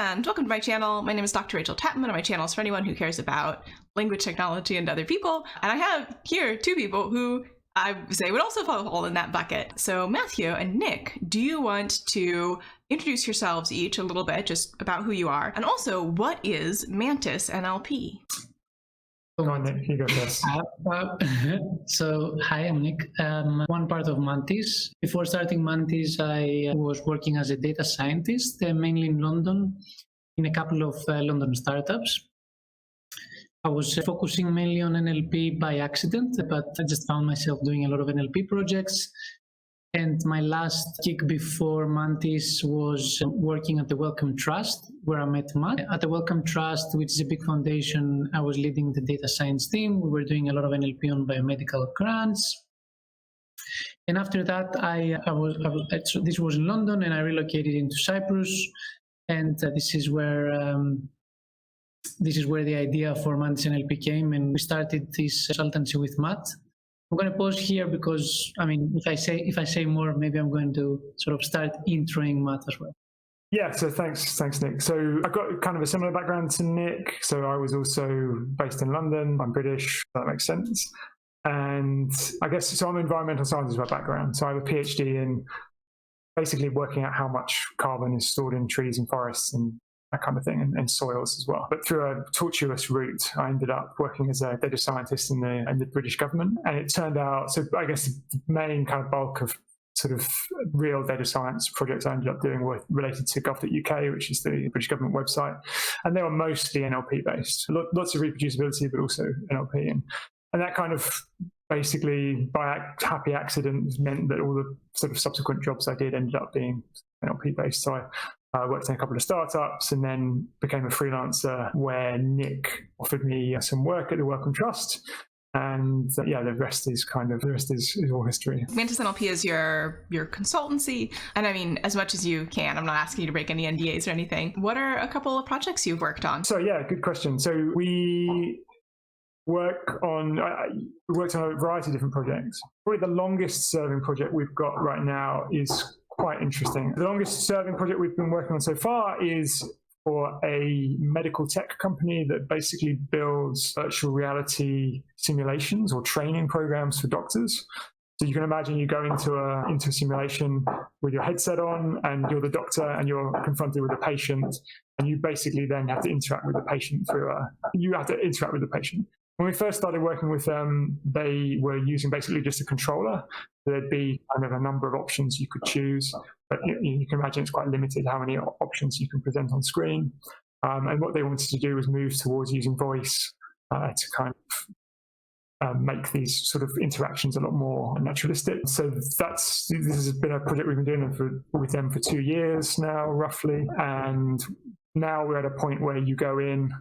and welcome to my channel. My name is Dr. Rachael Tapman, and my channel is for anyone who cares about language technology and other people. And I have here two people who I say would also fall in that bucket. So Matthew and Nick, do you want to introduce yourselves each a little bit, just about who you are, and also what is Mantis NLP? Go on, Nick, you go first. So, hi, I'm Nick. One part of Mantis. Before starting Mantis, I was working as a data scientist, mainly in London, in a couple of London startups. I was focusing mainly on NLP by accident, but I just found myself doing a lot of NLP projects. And my last gig before Mantis was working at the Wellcome Trust, where I met Matt. At the Wellcome Trust, which is a big foundation, I was leading the data science team. We were doing a lot of NLP on biomedical grants. And after that, this was in London, and I relocated into Cyprus. And this is where the idea for Mantis NLP came, and we started this consultancy with Matt. I'm going to pause here because, I mean, if I say more, maybe I'm going to sort of start introing Matt as well. Yeah, so thanks, Nick. So I've got kind of a similar background to Nick. So I was also based in London. I'm British, if that makes sense. And I guess, so I'm an environmental scientist by background. So I have a PhD in basically working out how much carbon is stored in trees and forests and that kind of thing, and soils as well. But through a tortuous route, I ended up working as a data scientist in the British government. And it turned out, so I guess the main kind of bulk of sort of real data science projects I ended up doing were related to gov.uk, which is the British government website. And they were mostly NLP based, lots of reproducibility, but also NLP. And that kind of basically, by happy accident, meant that all the sort of subsequent jobs I did ended up being NLP based. So I worked in a couple of startups and then became a freelancer where Nick offered me some work at the Wellcome Trust. And the rest is all history. Mantis NLP is your consultancy. And I mean, as much as you can, I'm not asking you to break any NDAs or anything. What are a couple of projects you've worked on? So yeah, good question. So we worked on a variety of different projects. Probably the longest serving project we've got right now is quite interesting. The longest serving project we've been working on so far is for a medical tech company that basically builds virtual reality simulations or training programs for doctors. So you can imagine you go into a simulation with your headset on, and you're the doctor, and you're confronted with a patient, and you basically then have to interact with the patient When we first started working with them, they were using basically just a controller. There'd be kind of a number of options you could choose, but you can imagine it's quite limited how many options you can present on screen. And what they wanted to do was move towards using voice to kind of make these sort of interactions a lot more naturalistic. So this has been a project we've been doing with them for 2 years now, roughly. And now we're at a point where you go in,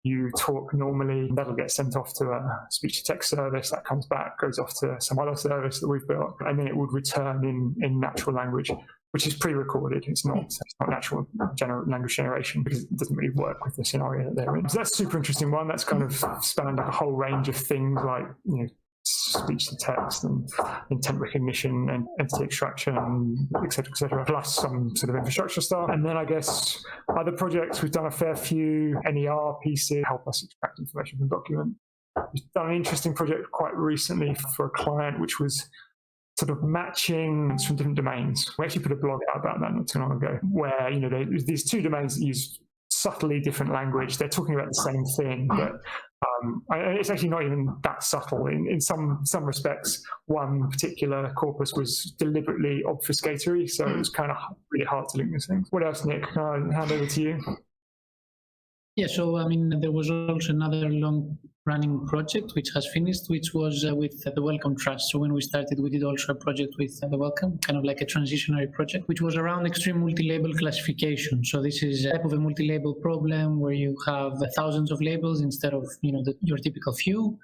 you talk normally, that'll get sent off to a speech-to-text service, that comes back, goes off to some other service that we've built, and then it would return in natural language, which is pre-recorded. It's not natural language generation because it doesn't really work with the scenario that they're in. So that's a super interesting one. That's kind of spanned a whole range of things like, speech-to-text and intent recognition and entity extraction, et cetera, plus some sort of infrastructure stuff. And then I guess other projects, we've done a fair few NER pieces, help us extract information from document. We've done an interesting project quite recently for a client, which was sort of matching from different domains. We actually put a blog out about that not too long ago, where there's these two domains that use subtly different language. They're talking about the same thing, but it's actually not even that subtle. In some respects, one particular corpus was deliberately obfuscatory, so it was kind of really hard to link these things. What else, Nick? Can I hand over to you? Yeah, so I mean, there was also another long-running project which has finished, which was with the Wellcome Trust. So when we started, we did also a project with the Wellcome, kind of like a transitionary project, which was around extreme multi-label classification. So this is a type of a multi-label problem where you have thousands of labels instead of your typical few.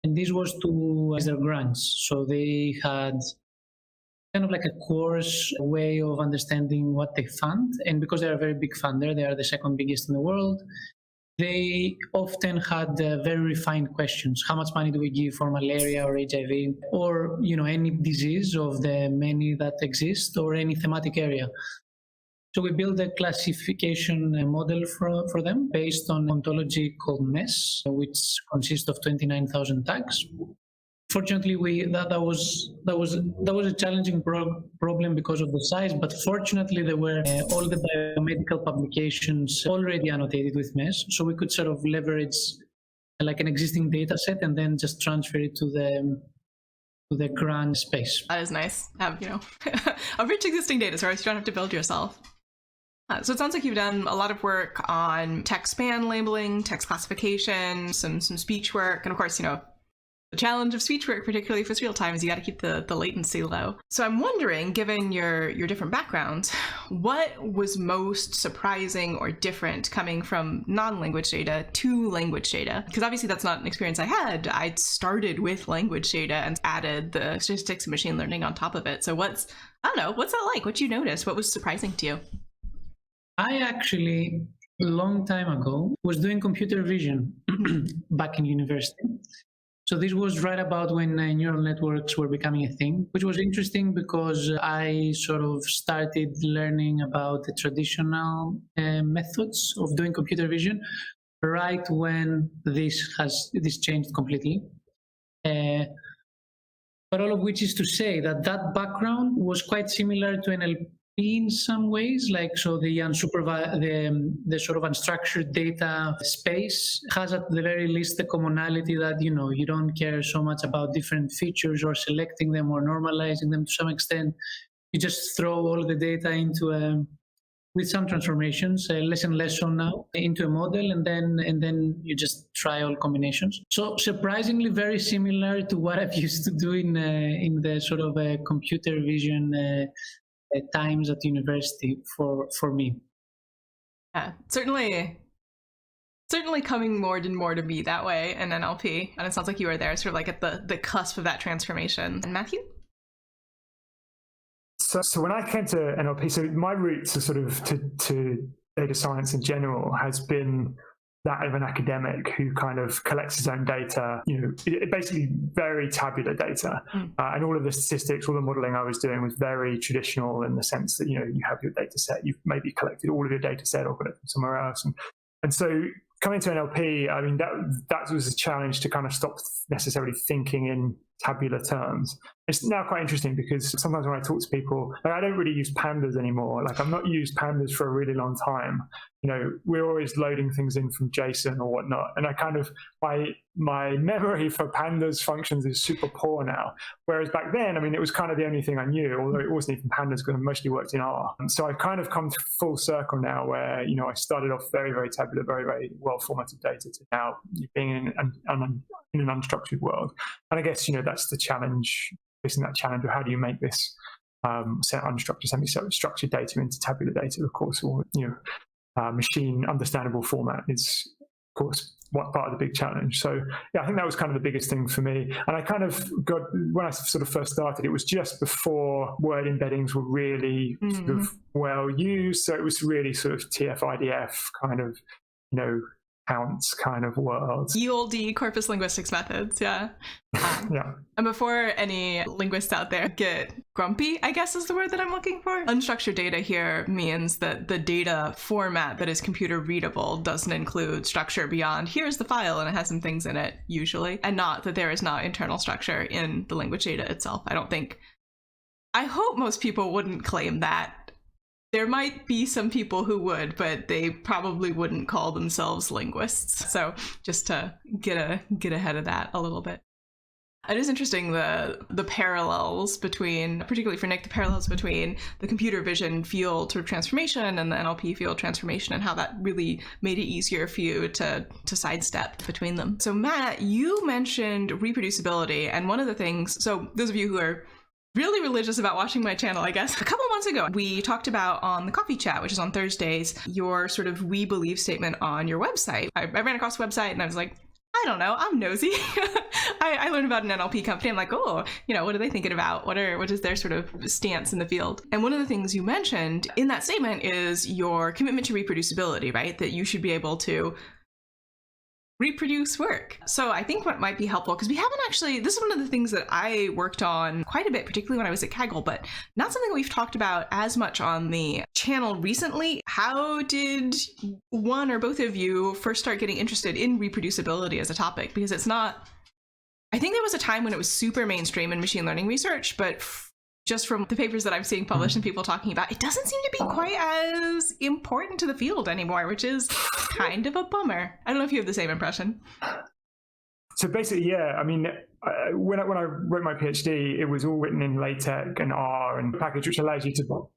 And this was to raise their grants. So they had kind of like a course way of understanding what they fund. And because they're a very big funder, they are the second biggest in the world, they often had very refined questions. How much money do we give for malaria or HIV or, any disease of the many that exist or any thematic area? So we built a classification model for them based on ontology called MES, which consists of 29,000 tags. Fortunately, that was a challenging problem because of the size, but fortunately there were all the biomedical publications already annotated with MES, so we could sort of leverage like an existing data set and then just transfer it to the grand space. That is nice. Have, a rich existing data source you don't have to build yourself. So it sounds like you've done a lot of work on text span labeling, text classification, some speech work, and of course, the challenge of speech work, particularly if it's real time, is you got to keep the latency low. So I'm wondering, given your different backgrounds, what was most surprising or different coming from non-language data to language data? Because obviously that's not an experience I had. I started with language data and added the statistics and machine learning on top of it. So what's that like? What you noticed? What was surprising to you? I actually, a long time ago, was doing computer vision back in university. So this was right about when neural networks were becoming a thing, which was interesting because I sort of started learning about the traditional methods of doing computer vision right when this changed completely. But all of which is to say that background was quite similar to NLP in some ways, like so the unsupervised, the sort of unstructured data space has at the very least the commonality that you don't care so much about different features or selecting them or normalizing them to some extent. You just throw all the data into with some transformations, less and less so now, into a model, and then you just try all combinations. So surprisingly, very similar to what I've used to do in the sort of computer vision times at university for me. Yeah, certainly coming more and more to be that way in NLP, and it sounds like you were there sort of like at the cusp of that transformation. And Matthew? So when I came to NLP, so my roots are sort of to data science in general has been that of an academic who kind of collects his own data, basically very tabular data. And all of the statistics, all the modeling I was doing was very traditional in the sense that, you have your data set, you've maybe collected all of your data set or got it from somewhere else. And so coming to NLP, I mean, that was a challenge to kind of stop necessarily thinking in tabular terms. It's now quite interesting because sometimes when I talk to people, I don't really use pandas anymore. Like I've not used pandas for a really long time. We're always loading things in from JSON or whatnot. And I kind of, my memory for pandas functions is super poor now. Whereas back then, I mean, it was kind of the only thing I knew, although it wasn't even pandas because I mostly worked in R. And so I've kind of come full circle now where, I started off very, very tabular, very, very well formatted data to now being in an unstructured world. And I guess, that's the challenge, facing that challenge of how do you make this unstructured, semi-structured data into tabular data, of course, or, machine understandable format is, of course, what part of the big challenge. So yeah, I think that was kind of the biggest thing for me. And I kind of when I sort of first started, it was just before word embeddings were really sort of well used. So it was really sort of TF-IDF kind of, counts kind of world. ELD corpus linguistics methods, yeah. Yeah. And before any linguists out there get grumpy, I guess is the word that I'm looking for. Unstructured data here means that the data format that is computer readable doesn't include structure beyond here's the file and it has some things in it usually, and not that there is not internal structure in the language data itself. I hope most people wouldn't claim that. There might be some people who would, but they probably wouldn't call themselves linguists. So just to get ahead of that a little bit. It is interesting the parallels between, particularly for Nick, the parallels between the computer vision field sort of transformation and the NLP field transformation, and how that really made it easier for you to sidestep between them. So Matt, you mentioned reproducibility, and one of the things, so those of you who are really religious about watching my channel, I guess. A couple months ago, we talked about on the coffee chat, which is on Thursdays, your sort of we believe statement on your website. I ran across the website and I was like, I don't know, I'm nosy. I learned about an NLP company. I'm like, what are they thinking about? What is their sort of stance in the field? And one of the things you mentioned in that statement is your commitment to reproducibility, right? That you should be able to reproduce work. So I think what might be helpful, because we haven't actually, this is one of the things that I worked on quite a bit, particularly when I was at Kaggle, but not something we've talked about as much on the channel recently. How did one or both of you first start getting interested in reproducibility as a topic? Because it's not, I think there was a time when it was super mainstream in machine learning research, but just from the papers that I'm seeing published and people talking about, it doesn't seem to be quite as important to the field anymore, which is kind of a bummer. I don't know if you have the same impression. So basically, yeah, I mean, when I wrote my PhD, it was all written in LaTeX and R and a package which allows you to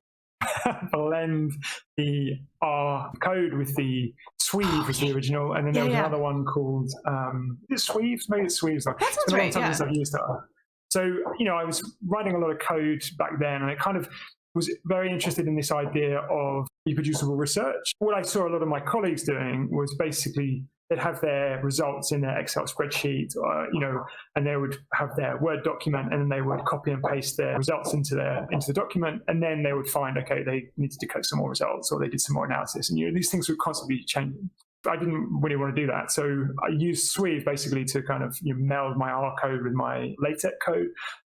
blend the R code with the Sweave was the original, and then there was another one called Sweave, maybe it's Sweave. That sounds right, yeah. I've used that. So, I was writing a lot of code back then, and I kind of was very interested in this idea of reproducible research. What I saw a lot of my colleagues doing was basically they'd have their results in their Excel spreadsheet, and they would have their Word document, and then they would copy and paste their results into the document, and then they would find, okay, they needed to collect some more results, or they did some more analysis, and these things would constantly be changing. I didn't really want to do that. So I used Sweave basically to kind of meld my R code with my LaTeX code.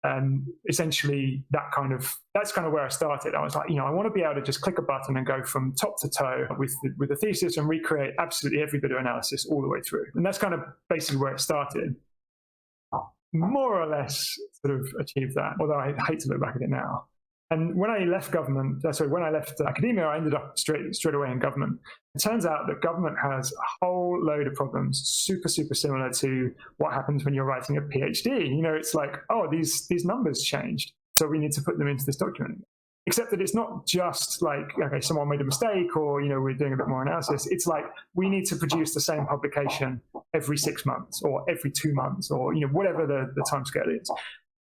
And essentially that's kind of where I started. I was like, I want to be able to just click a button and go from top to toe with the thesis and recreate absolutely every bit of analysis all the way through. And that's kind of basically where it started. More or less sort of achieved that, although I hate to look back at it now. And when I left academia, I ended up straight away in government. It turns out that government has a whole load of problems, super, super similar to what happens when you're writing a PhD. It's like, oh, these numbers changed, so we need to put them into this document. Except that it's not just like, okay, someone made a mistake, or we're doing a bit more analysis. It's like we need to produce the same publication every 6 months, or every 2 months, or whatever the timescale is.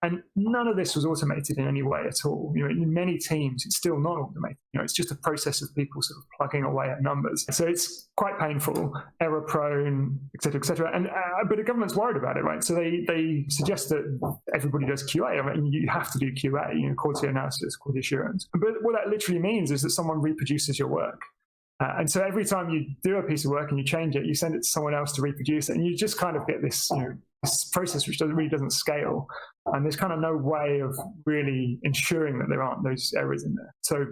And none of this was automated in any way at all. In many teams, it's still not automated. It's just a process of people sort of plugging away at numbers. So it's quite painful, error prone, et cetera, et cetera. And but the government's worried about it, right? So they suggest that everybody does QA. I mean, you have to do QA, quality analysis, quality assurance. But what that literally means is that someone reproduces your work. And so every time you do a piece of work and you change it, you send it to someone else to reproduce it, and you just kind of get this, this process which really doesn't scale. And there's kind of no way of really ensuring that there aren't those errors in there. So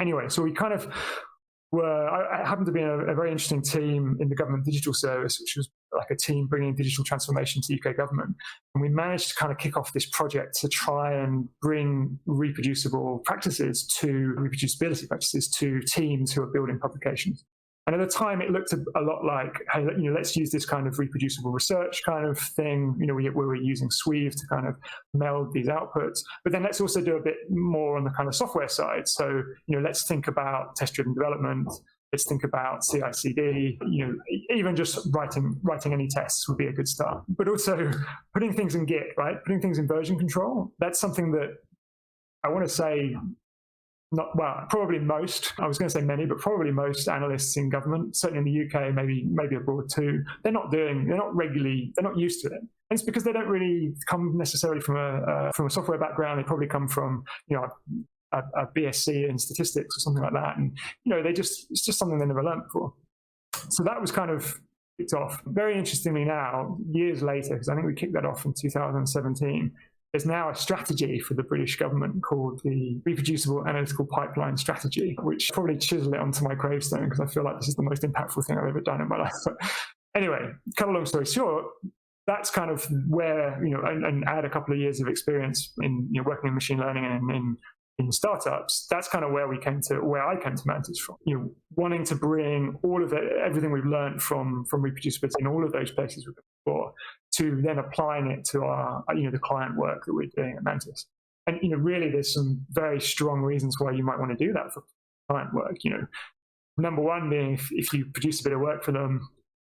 anyway, so we kind of I happened to be in a very interesting team in the government digital service, which was like a team bringing digital transformation to the UK government. And we managed to kind of kick off this project to try and bring reproducibility practices to teams who are building publications. And at the time, it looked a lot like, hey, let's use this kind of reproducible research kind of thing. We were using Sweave to kind of meld these outputs. But then let's also do a bit more on the kind of software side. So, let's think about test-driven development. Let's think about CI/CD. Even just writing any tests would be a good start. But also putting things in Git, right? Putting things in version control. That's something that I want to say. Probably most, I was going to say many, but probably most analysts in government, certainly in the UK, maybe abroad too, they're not used to it. And it's because they don't really come necessarily from a software background. They probably come from, a BSc in statistics or something like that. And, it's just something they never learned before. So that was kind of kicked off. Very interestingly now, years later, because I think we kicked that off in 2017, there's now a strategy for the British government called the Reproducible Analytical Pipeline Strategy, which probably chisel it onto my gravestone because I feel like this is the most impactful thing I've ever done in my life. But anyway, cut a long story short, that's kind of where, and add a couple of years of experience in working in machine learning and in startups, that's kind of where I came to Mantis from. Wanting to bring all of everything we've learned from reproducibility in all of those places we've been before, to then applying it to our, the client work that we're doing at Mantis. And, really there's some very strong reasons why you might want to do that for client work. Number one being if you produce a bit of work for them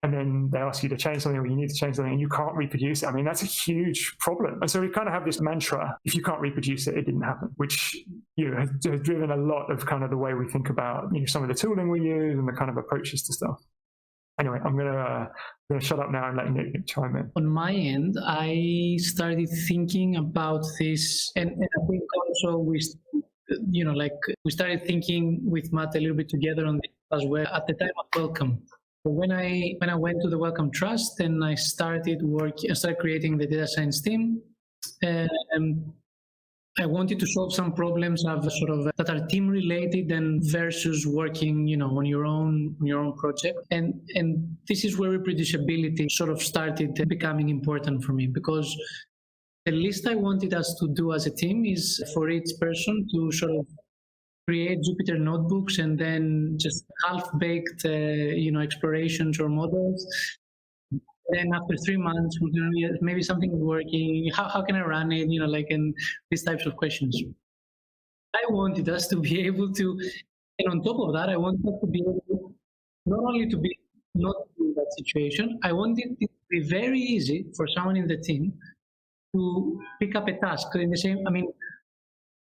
and then they ask you to change something or you need to change something and you can't reproduce it, I mean, that's a huge problem. And so we kind of have this mantra, if you can't reproduce it, it didn't happen, which, has driven a lot of kind of the way we think about, some of the tooling we use and the kind of approaches to stuff. Anyway, I'm gonna shut up now and let Nick chime in. On my end, I started thinking about this, and I think also we started thinking with Matt a little bit together on this as well at the time of Welcome. When I went to the Wellcome Trust, then I started creating the data science team. I wanted to solve some problems of sort of that are team related and versus working, on your own project. And this is where reproducibility sort of started becoming important for me, because the least I wanted us to do as a team is for each person to sort of create Jupyter notebooks and then just half-baked, explorations or models. Then after 3 months, maybe something is working. How can I run it? And these types of questions. I wanted us to be able to, and on top of that, I wanted us to be able not only to be not in that situation. I wanted it to be very easy for someone in the team to pick up a task in the same.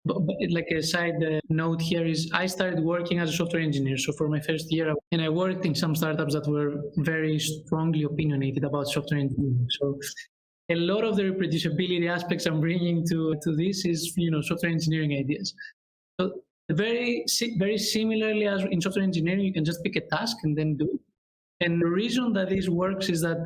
But like a side note here is I started working as a software engineer. So for my first year, and I worked in some startups that were very strongly opinionated about software engineering. So a lot of the reproducibility aspects I'm bringing to this is, software engineering ideas. So very similarly as in software engineering, you can just pick a task and then do it. And the reason that this works is that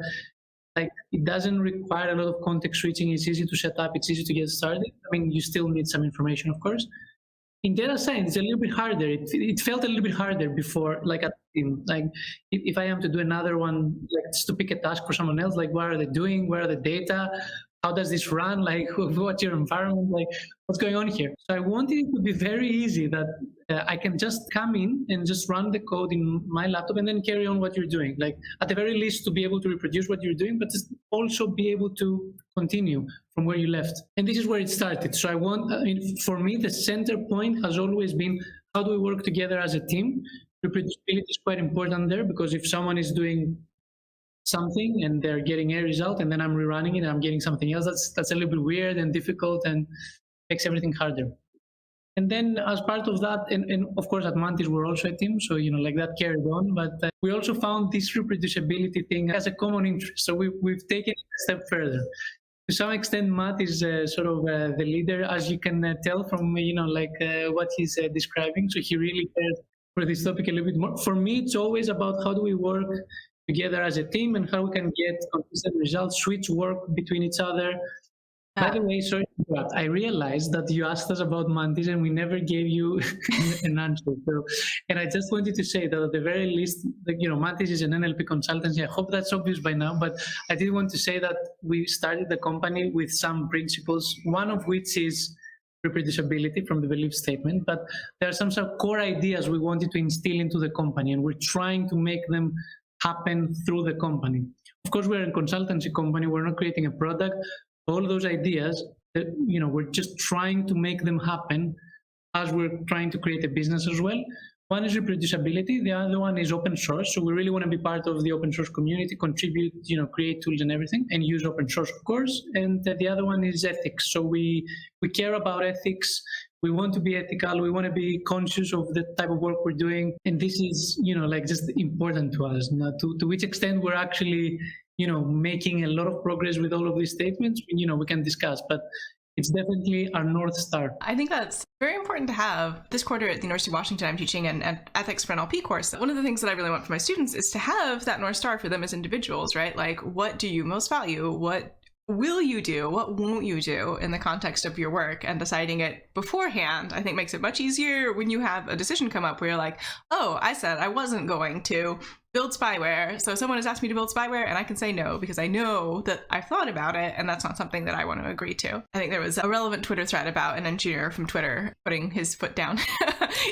it doesn't require a lot of context switching. It's easy to set up. It's easy to get started. You still need some information, of course. In data science, it's a little bit harder. It felt a little bit harder before, if I am to do another one, just to pick a task for someone else, what are they doing? Where are the data? How does this run? What's your environment? What's going on here? So I wanted it to be very easy that I can just come in and just run the code in my laptop and then carry on what you're doing. At the very least, to be able to reproduce what you're doing, but just also be able to continue from where you left. And this is where it started. So for me, the center point has always been, how do we work together as a team? Reproducibility is quite important there, because if someone is doing something and they're getting a result and then I'm rerunning it and I'm getting something else, that's a little bit weird and difficult and makes everything harder. And then as part of that, and of course at Mantis we're also a team, so that carried on, but we also found this reproducibility thing as a common interest. So we've taken it a step further. To some extent, Matt is sort of the leader, as you can tell from what he's describing. So he really cares for this topic a little bit more. For me, it's always about how do we work together as a team and how we can get consistent results, switch work between each other. By the way, sorry, I realized that you asked us about Mantis and we never gave you an answer. So, and I just wanted to say that at the very least, Mantis is an NLP consultancy. I hope that's obvious by now, but I did want to say that we started the company with some principles, one of which is reproducibility from the belief statement, but there are some sort of core ideas we wanted to instill into the company, and we're trying to make them happen through the company. Of course, we're a consultancy company. We're not creating a product. All those ideas, we're just trying to make them happen as we're trying to create a business as well. One is reproducibility. The other one is open source. So we really want to be part of the open source community, contribute, create tools and everything, and use open source, of course. And the other one is ethics. So we care about ethics. We want to be ethical. We want to be conscious of the type of work we're doing. And this is, just important to us. Now, to which extent we're actually, making a lot of progress with all of these statements, we can discuss, but it's definitely our North Star. I think that's very important to have. This quarter at the University of Washington, I'm teaching an ethics for NLP course. One of the things that I really want for my students is to have that North Star for them as individuals, right? What do you most value? What will you do? What won't you do in the context of your work? And deciding it beforehand, I think, makes it much easier when you have a decision come up where you're like, oh, I said I wasn't going to build spyware. So someone has asked me to build spyware and I can say no because I know that I've thought about it and that's not something that I want to agree to. I think there was a relevant Twitter thread about an engineer from Twitter putting his foot down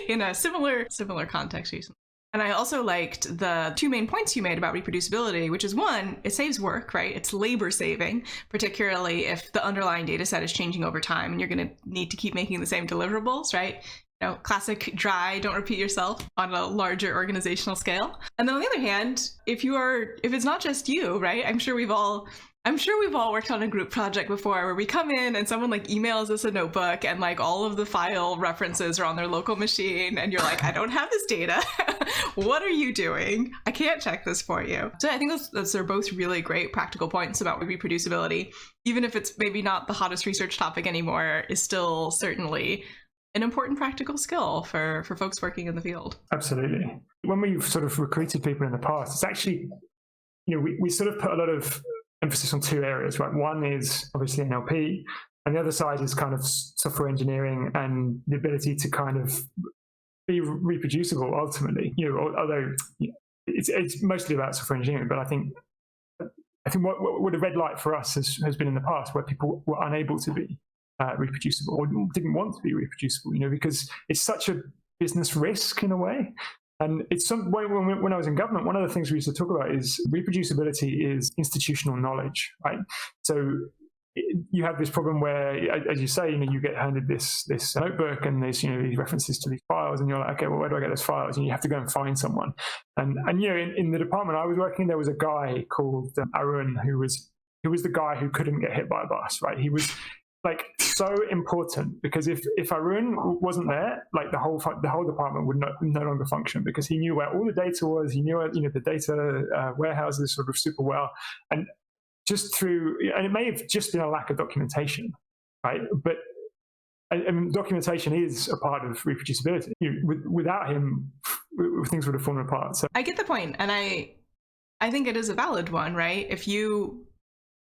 in a similar context recently. And I also liked the two main points you made about reproducibility, which is one, it saves work, right? It's labor saving, particularly if the underlying data set is changing over time and you're going to need to keep making the same deliverables, right? Classic dry, don't repeat yourself on a larger organizational scale. And then on the other hand, if it's not just you, right? I'm sure we've all worked on a group project before where we come in and someone emails us a notebook and all of the file references are on their local machine and you're like, I don't have this data. What are you doing? I can't check this for you. So I think those are both really great practical points about reproducibility. Even if it's maybe not the hottest research topic anymore, is still certainly an important practical skill for folks working in the field. Absolutely. When we've sort of recruited people in the past, it's actually, we sort of put a lot of emphasis on two areas, right? One is obviously NLP, and the other side is kind of software engineering and the ability to kind of be reproducible ultimately. Although it's mostly about software engineering, but I think what a red light for us has been in the past, where people were unable to be reproducible or didn't want to be reproducible, because it's such a business risk in a way. And it's when I was in government, one of the things we used to talk about is reproducibility is institutional knowledge, right? So you have this problem where, as you say, you get handed this notebook and there's these references to these files, and you're like, okay, well, where do I get those files? And you have to go and find someone. And in the department I was working, there was a guy called Arun who was the guy who couldn't get hit by a bus, right? He was like so important, because if Arun wasn't there, like the whole department would no longer function, because he knew where all the data was. He knew the data warehouses sort of super well, and it may have just been a lack of documentation, right? But documentation is a part of reproducibility. Without him, things would have fallen apart. So I get the point, and I think it is a valid one, right? If you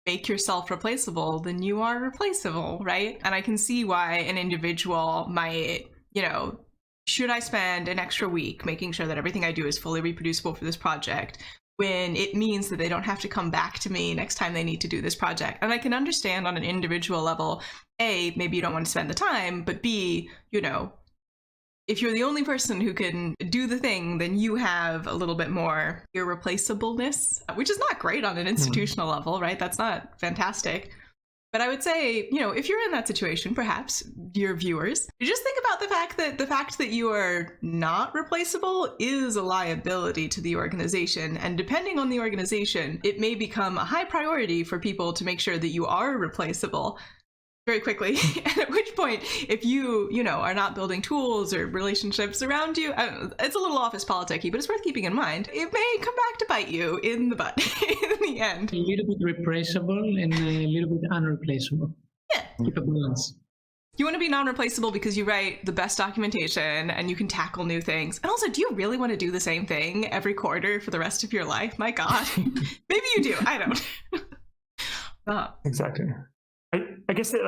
make yourself replaceable, then you are replaceable, right? And I can see why an individual might, should I spend an extra week making sure that everything I do is fully reproducible for this project, when it means that they don't have to come back to me next time they need to do this project. And I can understand on an individual level, A, maybe you don't want to spend the time, but B, if you're the only person who can do the thing, then you have a little bit more irreplaceableness, which is not great on an institutional level, right? That's not fantastic. But I would say, if you're in that situation, perhaps your viewers, just think about the fact that you are not replaceable is a liability to the organization. And depending on the organization, it may become a high priority for people to make sure that you are replaceable very quickly. And at which point, if you are not building tools or relationships around you, it's a little office politic-y, but it's worth keeping in mind. It may come back to bite you in the butt in the end. A little bit replaceable and a little bit unreplaceable. Yeah. Keep a balance. You want to be non-replaceable because you write the best documentation and you can tackle new things. And also, do you really want to do the same thing every quarter for the rest of your life? My God. Maybe you do. I don't. Exactly. I guess that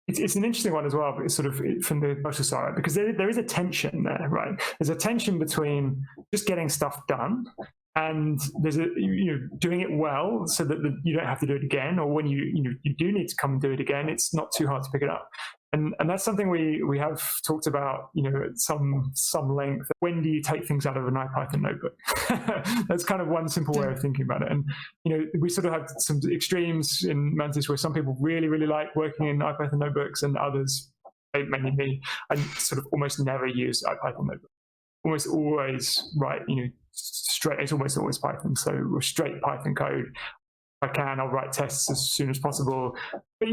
it's an interesting one as well, but it's sort of from the social side, because there is a tension there, right? There's a tension between just getting stuff done, and there's doing it well so that you don't have to do it again, or when you do need to come and do it again, it's not too hard to pick it up. And that's something we have talked about, at some length. When do you take things out of an IPython notebook? That's kind of one simple way of thinking about it. And we sort of have some extremes in Mantis where some people really, really like working in IPython notebooks, and others, mainly me, I sort of almost never use IPython notebooks. Almost always write, straight. It's almost always Python, so straight Python code. If I can, I'll write tests as soon as possible. But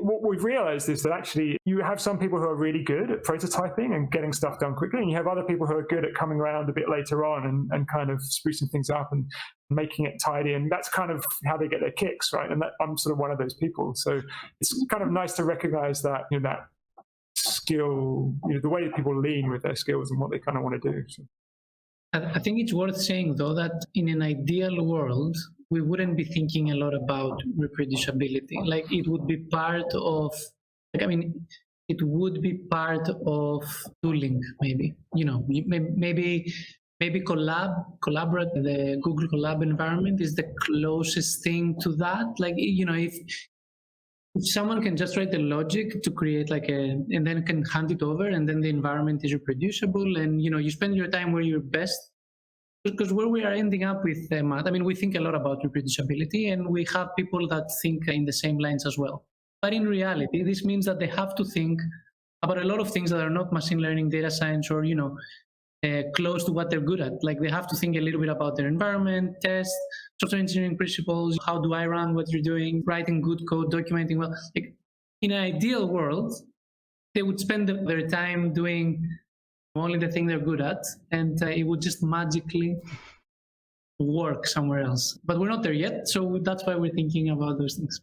what we've realized is that actually you have some people who are really good at prototyping and getting stuff done quickly, and you have other people who are good at coming around a bit later on and kind of sprucing things up and making it tidy. And that's kind of how they get their kicks, right? And I'm sort of one of those people. So it's kind of nice to recognize that that skill, the way that people lean with their skills and what they kind of want to do. So. I think it's worth saying, though, that in an ideal world, we wouldn't be thinking a lot about reproducibility. Like, it would be part of, it would be part of tooling, maybe. Maybe collaborate. The Google Colab environment is the closest thing to that. Like, if someone can just write the logic to create and then can hand it over, and then the environment is reproducible, and you spend your time where you're best. Because where we are ending up with Matt, we think a lot about reproducibility, and we have people that think in the same lines as well. But in reality, this means that they have to think about a lot of things that are not machine learning, data science, or close to what they're good at. Like, they have to think a little bit about their environment, tests, software engineering principles. How do I run what you're doing? Writing good code, documenting well. Like, in an ideal world, they would spend their time doing only the thing they're good at, and it would just magically work somewhere else. But we're not there yet, so that's why we're thinking about those things.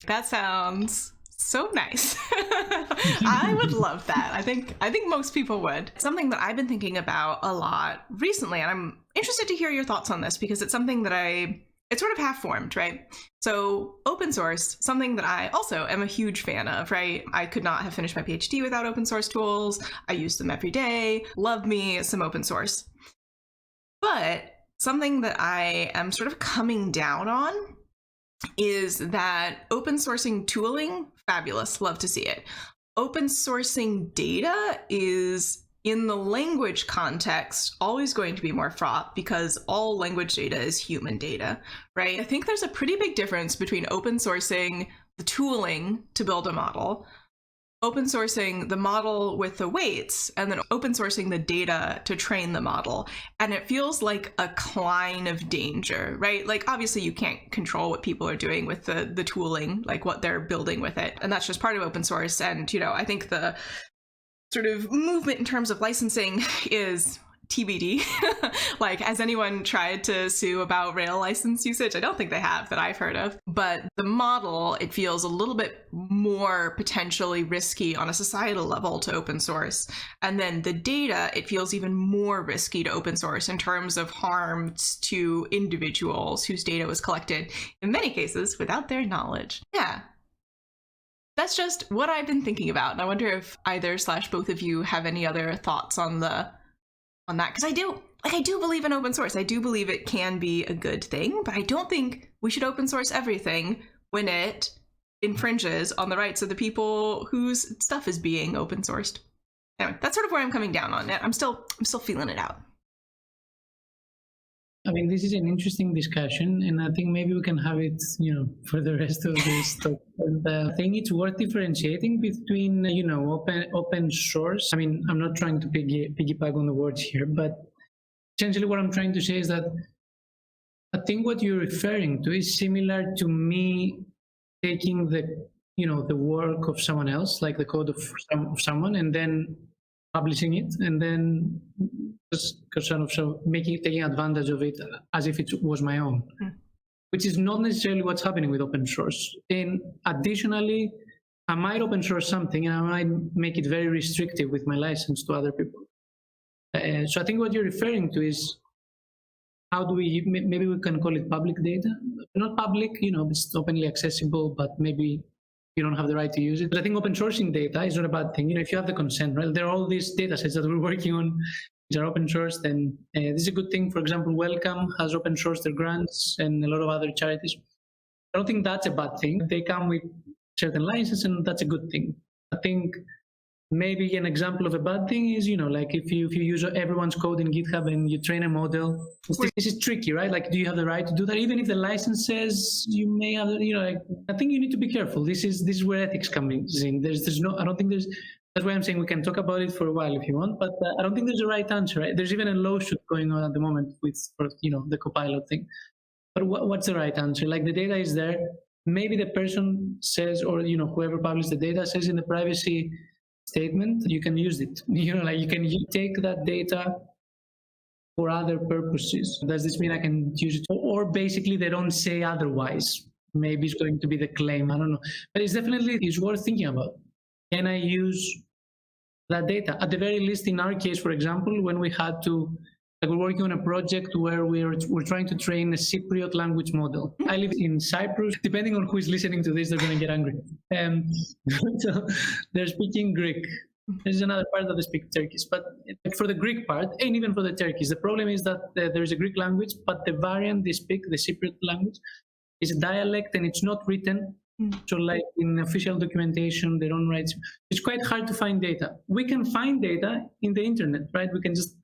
That sounds so nice. I would love that. I think most people would. Something that I've been thinking about a lot recently, and I'm interested to hear your thoughts on this because it's something that it's sort of half formed, right? So open source, something that I also am a huge fan of, right? I could not have finished my PhD without open source tools. I use them every day. Love me some open source. But something that I am sort of coming down on is that open sourcing tooling, fabulous, love to see it. Open sourcing data is, in the language context, always going to be more fraught because all language data is human data, right? I think there's a pretty big difference between open sourcing the tooling to build a model, open sourcing the model with the weights, and then open sourcing the data to train the model. And it feels like a line of danger, right? Like, obviously you can't control what people are doing with the tooling, like what they're building with it. And that's just part of open source. And, I think the sort of movement in terms of licensing is TBD. Like, has anyone tried to sue about Rail license usage? I don't think they have, that I've heard of. But the model, it feels a little bit more potentially risky on a societal level to open source. And then the data, it feels even more risky to open source in terms of harms to individuals whose data was collected, in many cases, without their knowledge. Yeah. That's just what I've been thinking about. And I wonder if either/both of you have any other thoughts on that. Because I do believe in open source. I do believe it can be a good thing, but I don't think we should open source everything when it infringes on the rights of the people whose stuff is being open sourced. Anyway, that's sort of where I'm coming down on it. I'm still feeling it out. I mean, this is an interesting discussion, and I think maybe we can have it, for the rest of this talk. And I think it's worth differentiating between, open source. I mean, I'm not trying to piggyback on the words here, but essentially what I'm trying to say is that I think what you're referring to is similar to me taking the work of someone else, like the code of someone, and then publishing it, and then just taking advantage of it as if it was my own, which is not necessarily what's happening with open source. And additionally, I might open source something and I might make it very restrictive with my license to other people. So I think what you're referring to is how do maybe we can call it public data, not public, it's openly accessible, but maybe you don't have the right to use it. But I think open sourcing data is not a bad thing. If you have the consent, right? There are all these data sets that we're working on, which are open source, then this is a good thing. For example, Welcome has open sourced their grants and a lot of other charities. I don't think that's a bad thing. They come with certain licenses and that's a good thing. I think maybe an example of a bad thing is, like if you use everyone's code in GitHub and you train a model, this is tricky, right? Like, do you have the right to do that? Even if the license says you may have, I think you need to be careful. This is where ethics comes in. That's why I'm saying we can talk about it for a while if you want, but I don't think there's a right answer, right? There's even a lawsuit going on at the moment for the Copilot thing. But what's the right answer? Like, the data is there. Maybe the person says, or, whoever published the data says in the privacy statement, you can use it. Like you can take that data for other purposes. Does this mean I can use it? Or basically they don't say otherwise. Maybe it's going to be the claim. I don't know. But it's worth thinking about. Can I use that data? At the very least, in our case, for example, when we had to, we're working on a project where we're trying to train a Cypriot language model. I live in Cyprus. Depending on who is listening to this, they're going to get angry. So they're speaking Greek. There's another part that they speak Turkish. But for the Greek part, and even for the Turkish, the problem is that there's a Greek language, but the variant they speak, the Cypriot language, is a dialect and it's not written. So like in official documentation, they don't write. It's quite hard to find data. We can find data in the internet, right? We can just...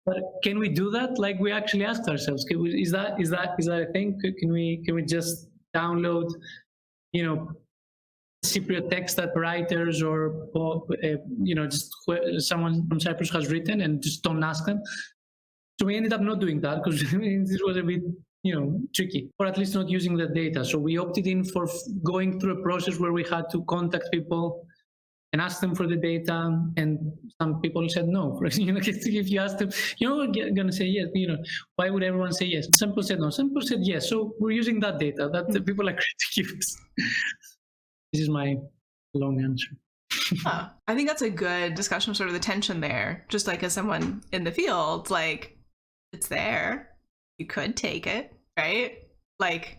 But can we do that? Like, we actually asked ourselves, is that a thing? Can we just download, Cypriot text that writers or just someone from Cyprus has written and just don't ask them? So we ended up not doing that because this was a bit tricky, or at least not using the data. So we opted in for going through a process where we had to contact people and ask them for the data, and some people said no. For example, if you ask them, we're going to say yes. Why would everyone say yes? Some people said no. Some people said yes. So we're using that data that the people agree to use. This is my long answer. Huh. I think that's a good discussion of sort of the tension there. Just like as someone in the field, like, it's there. You could take it, right? Like,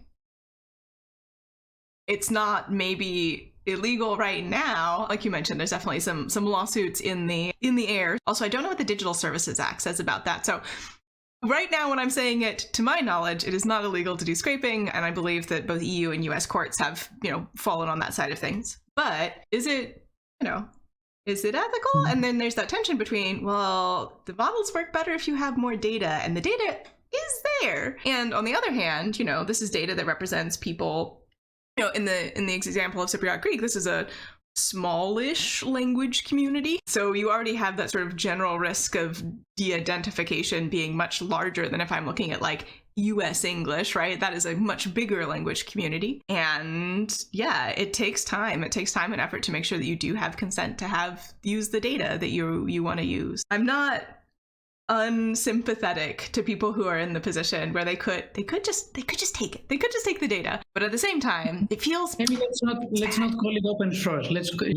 it's not maybe illegal right now. Like you mentioned, there's definitely some lawsuits in the air. Also, I don't know what the Digital Services Act says about that. So right now, when I'm saying it, to my knowledge, it is not illegal to do scraping, and I believe that both EU and US courts have, fallen on that side of things. But is it, is it ethical? And then there's that tension between, well, the models work better if you have more data, and the data is there. And on the other hand, this is data that represents people. In the example of Cypriot Greek, this is a smallish language community. So you already have that sort of general risk of de-identification being much larger than if I'm looking at like US English, right? That is a much bigger language community. And yeah, it takes time. It takes time and effort to make sure that you do have consent to use the data that you want to use. I'm not unsympathetic to people who are in the position where they could just take it. They could just take the data. But at the same time, it feels maybe let's not call it open source. Let's call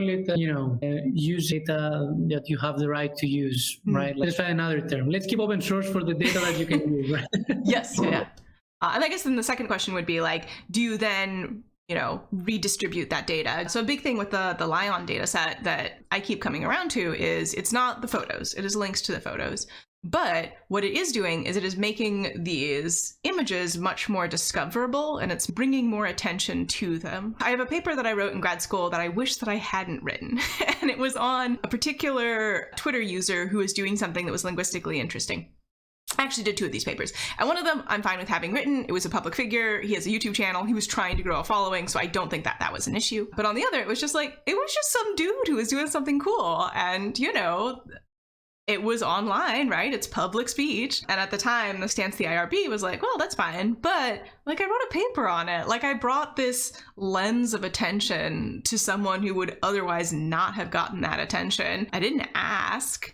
it use data that you have the right to use, right? Let's try another term. Let's keep open source for the data that you can use, right? Yes, yeah. And I guess then the second question would be like, do you then redistribute that data? So a big thing with the Lion data set that I keep coming around to is it's not the photos, it is links to the photos. But what it is doing is it is making these images much more discoverable, and it's bringing more attention to them. I have a paper that I wrote in grad school that I wish that I hadn't written. And it was on a particular Twitter user who was doing something that was linguistically interesting. I actually did 2 of these papers. And one of them I'm fine with having written. It was a public figure. He has a YouTube channel. He was trying to grow a following, so I don't think that was an issue. But on the other, it was just some dude who was doing something cool. And, it was online, right? It's public speech. And at the time, the stance the IRB was like, well, that's fine. But I wrote a paper on it. I brought this lens of attention to someone who would otherwise not have gotten that attention. I didn't ask.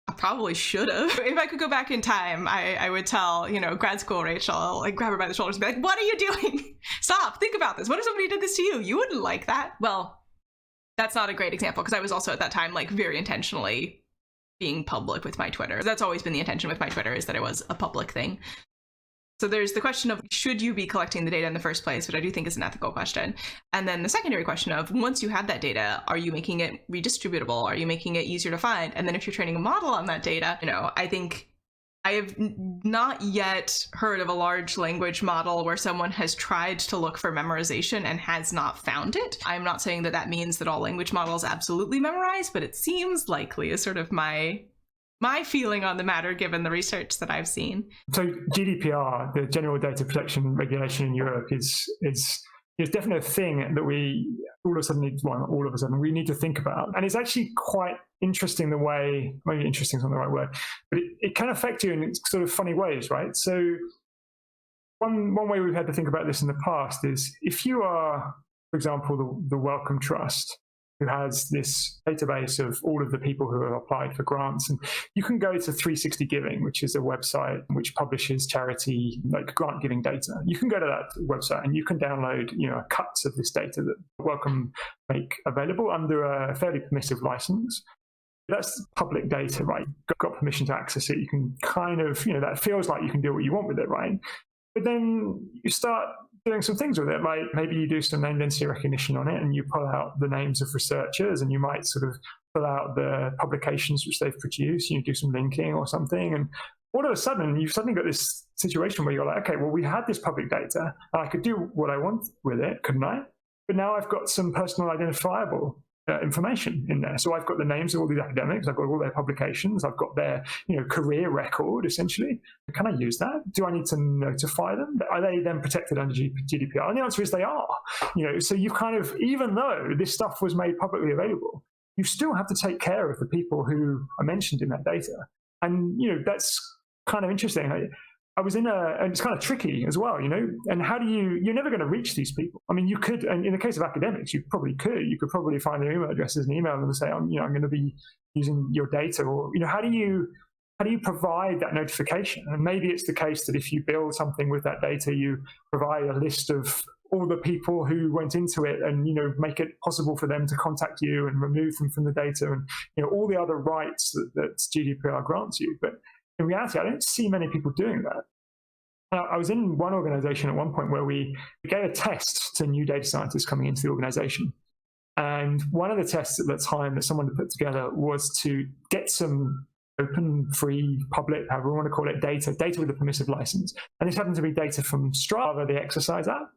I probably should have. If I could go back in time, I would tell, grad school Rachael, grab her by the shoulders and be like, what are you doing? Stop, think about this. What if somebody did this to you? You wouldn't like that. Well, that's not a great example because I was also at that time, very intentionally being public with my Twitter. That's always been the intention with my Twitter, is that it was a public thing. So there's the question of, should you be collecting the data in the first place, which I do think is an ethical question. And then the secondary question of, once you have that data, are you making it redistributable? Are you making it easier to find? And then if you're training a model on that data, I think I have not yet heard of a large language model where someone has tried to look for memorization and has not found it. I'm not saying that means that all language models absolutely memorize, but it seems likely is sort of my feeling on the matter, given the research that I've seen. So GDPR, the General Data Protection Regulation in Europe, is definitely a thing that we all of a sudden we need to think about. And it's actually quite interesting the way, maybe interesting is not the right word, but it can affect you in sort of funny ways, right? So one way we've had to think about this in the past is if you are, for example, the Wellcome Trust, who has this database of all of the people who have applied for grants. And you can go to 360 Giving, which is a website which publishes charity, grant giving data. You can go to that website and you can download, cuts of this data that Wellcome make available under a fairly permissive license. That's public data, right? Got permission to access it. You can kind of, that feels like you can do what you want with it, right? But then you start doing some things with it, like maybe you do some name density recognition on it and you pull out the names of researchers and you might sort of pull out the publications which they've produced, you do some linking or something. And all of a sudden, you've suddenly got this situation where you're like, okay, well, we had this public data and I could do what I want with it, couldn't I? But now I've got some personal identifiable information in there. So I've got the names of all these academics, I've got all their publications, I've got their career record, essentially. Can I use that? Do I need to notify them? Are they then protected under GDPR? And the answer is they are. So you kind of, even though this stuff was made publicly available, you still have to take care of the people who are mentioned in that data. And, that's kind of interesting. I was and it's kind of tricky as well, and how do you're never going to reach these people. I mean, you could, and in the case of academics, you could probably find their email addresses and email them and say, I'm going to be using your data, or, how do you provide that notification? And maybe it's the case that if you build something with that data, you provide a list of all the people who went into it and, make it possible for them to contact you and remove them from the data and, all the other rights that GDPR grants you. But in reality, I don't see many people doing that. I was in one organization at one point where we gave a test to new data scientists coming into the organization. And one of the tests at the time that someone had put together was to get some open, free, public, however you want to call it, data with a permissive license. And this happened to be data from Strava, the exercise app.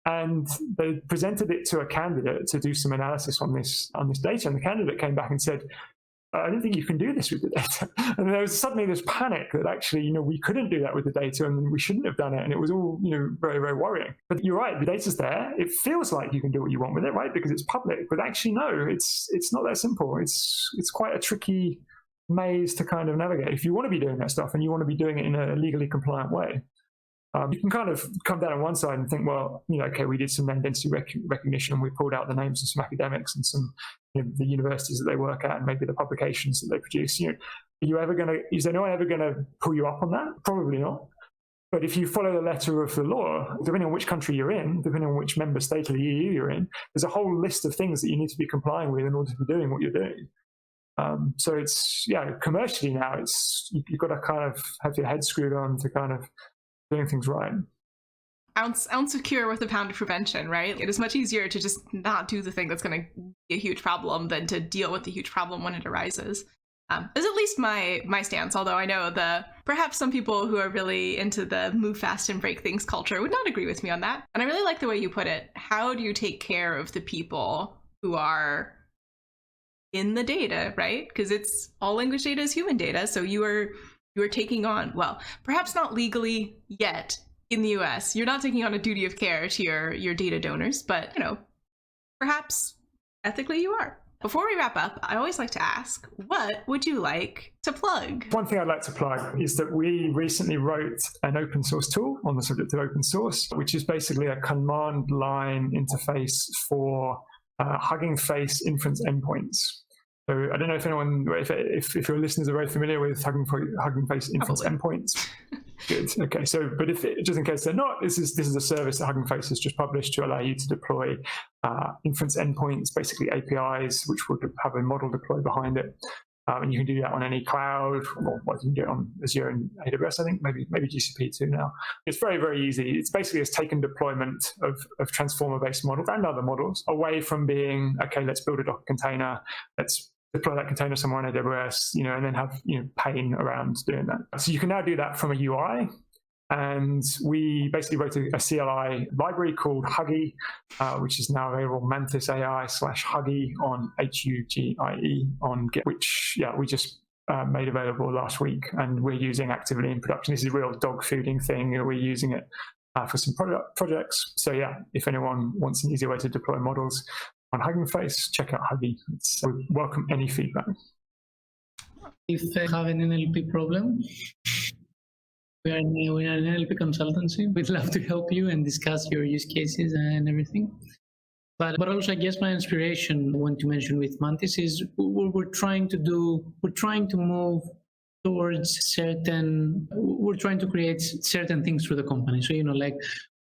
And they presented it to a candidate to do some analysis on this data. And the candidate came back and said, I don't think you can do this with the data. And there was suddenly this panic that actually, we couldn't do that with the data and we shouldn't have done it. And it was all, very, very worrying. But you're right, the data's there. It feels like you can do what you want with it, right? Because it's public. But actually, no, it's not that simple. It's quite a tricky maze to kind of navigate. If you want to be doing that stuff and you want to be doing it in a legally compliant way, you can kind of come down on one side and think, well, okay, we did some name density recognition. We pulled out the names of some academics and some, the universities that they work at and maybe the publications that they produce. Is there no one ever going to pull you up on that? Probably not. But if you follow the letter of the law, depending on which country you're in, depending on which member state of the EU you're in, there's a whole list of things that you need to be complying with in order to be doing what you're doing. So it's, commercially now, you've got to kind of have your head screwed on to kind of doing things right. Ounce of cure worth a pound of prevention, right? It is much easier to just not do the thing that's going to be a huge problem than to deal with the huge problem when it arises. Is at least my stance, although I know perhaps some people who are really into the move fast and break things culture would not agree with me on that. And I really like the way you put it. How do you take care of the people who are in the data, right? Because it's all language data is human data. So you are taking on, well, perhaps not legally yet in the US, you're not taking on a duty of care to your data donors, but perhaps ethically you are. Before we wrap up, I always like to ask, what would you like to plug? One thing I'd like to plug is that we recently wrote an open source tool on the subject of open source, which is basically a command line interface for Hugging Face inference endpoints. So I don't know if anyone, if your listeners are very familiar with Hugging Face inference endpoints. Good. Okay. So, but just in case they're not, this is a service that Hugging Face has just published to allow you to deploy inference endpoints, basically APIs, which would have a model deploy behind it. And you can do that on any cloud, or you can do it on Azure and AWS, I think, maybe GCP too now. It's very, very easy. It's basically has taken deployment of transformer-based models and other models away from being, okay, let's build a Docker container, let's deploy that container somewhere on AWS, and then have pain around doing that. So you can now do that from a UI. And we basically wrote a CLI library called Huggy, which is now available Mantis AI/Huggy on HUGIE on Git, which we just made available last week, and we're using actively in production. This is a real dog fooding thing. We're using it for some projects. So if anyone wants an easy way to deploy models on Hugging Face, check out Huggy. We welcome any feedback. If you have an NLP problem, we are an NLP consultancy. We'd love to help you and discuss your use cases and everything. But also, I guess my inspiration, I want to mention with Mantis, is we're trying to move towards we're trying to create certain things through the company. So,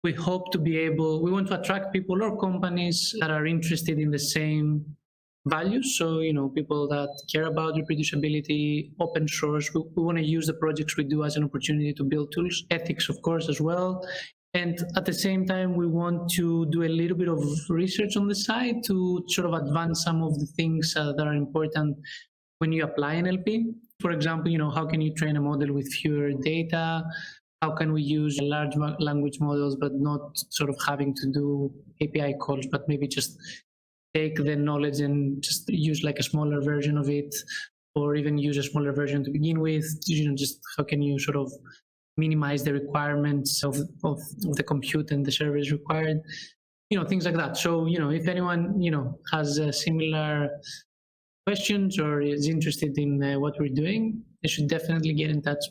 we hope to we want to attract people or companies that are interested in the same values. So, people that care about reproducibility, open source. We want to use the projects we do as an opportunity to build tools, ethics, of course, as well. And at the same time, we want to do a little bit of research on the side to sort of advance some of the things that are important when you apply NLP. For example, how can you train a model with fewer data? How can we use large language models, but not sort of having to do API calls, but maybe just take the knowledge and just use like a smaller version of it, or even use a smaller version to begin with. Just how can you sort of minimize the requirements of the compute and the service required, things like that. So, if anyone, has similar questions or is interested in what we're doing, they should definitely get in touch.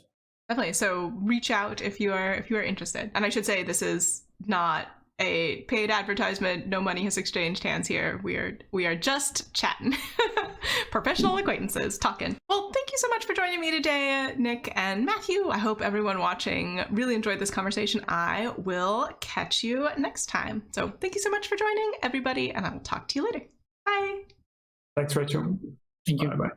Definitely. So reach out if you are interested. And I should say, this is not a paid advertisement. No money has exchanged hands here. We are just chatting. Professional acquaintances talking. Well, thank you so much for joining me today, Nick and Matthew. I hope everyone watching really enjoyed this conversation. I will catch you next time. So thank you so much for joining, everybody, and I will talk to you later. Bye. Thanks, Rachel. Thank you. Bye-bye.